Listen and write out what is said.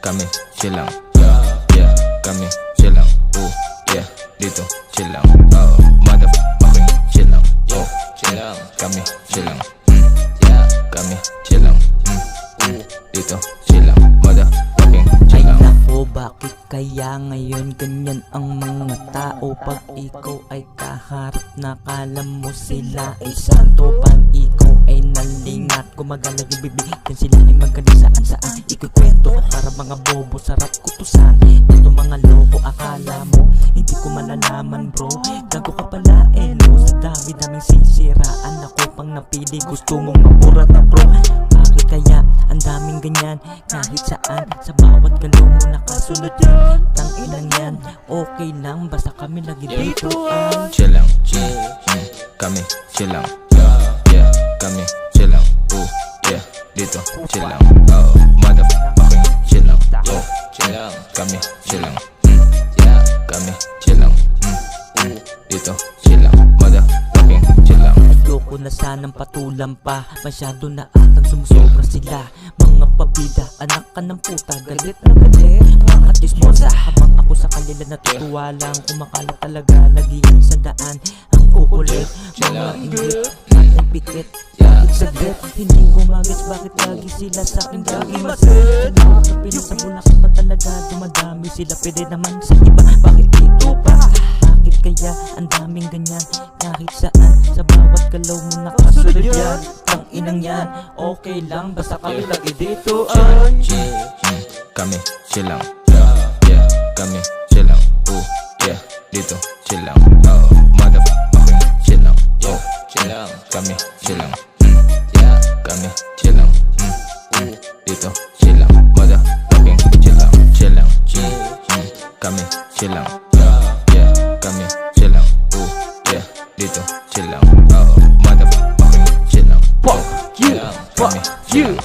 kami chill lang. Yeah, kami chill lang. Yeah, dito chill lang. Motherfucking chill lang. Chill lang. Kami chill lang. Yeah, kami chill lang. Dito chill lang. Motherfucking chill lang. Ay nako, bakit kaya ngayon ganyan ang mga tao? Pag ikaw ay kaharap, nakala mo sila ay santo. Pag ikaw ay nalingat, gumagalag yung bibig, yan sila ay magaling saan ikikwento. Para mga bobo, sarap kutusan. Ito mga loko, akala mo hindi ko malalaman bro. Gago ka pala no. Sa dami-daming sisiraan ako pang napili, gusto mong maburat na bro. Bakit kaya ang daming ganyan kahit saan? Sa bawat galaw mo nakasunod yan. Tanginang yan, okay lang basta kami lagi dito ang chill lang. Kami chill lang. Yeah, kami chill lang. Yeah, dito chill lang. Motherfucking chill lang. Chill lang. Kami chill lang. Yeah, kami chill lang. Dito chill lang. Motherfucking chill lang. ayoko na sanang patulang pa. Masyado na atang sumusobra sila. Mga pabida, anak ka ng puta, galit na galit, mga chismosa. Habang ako sa kanila natutuwa lang, kumakalat talaga lagi sa daan. Ang kukulit, mga inggit, aking pikit. Bakit saglit, hindi ko magets bakit lagi sila sa akin lagi masit. Nakakapila sa Bulacan pa talaga, dumadami sila, pwede naman sa iba. Bakit dito pa? Bakit kaya ang daming ganyan kahit saan? Sa bawat galaw mo nakasunod yan. Tang inang yan, okay lang basta kami lagi dito ay kami chill lang. Yeah, kami chill lang. Yeah, dito chill lang. Motherfucking chill lang. Chill lang. Kami chill lang. Yeah, kami chill lang. Dito chill lang. Motherfucking chill lang. Chill lang. Kami chill lang. Yeah, kami chill lang. Yeah, dito chill lang. Motherfucking chill lang. Fuck you, fuck you.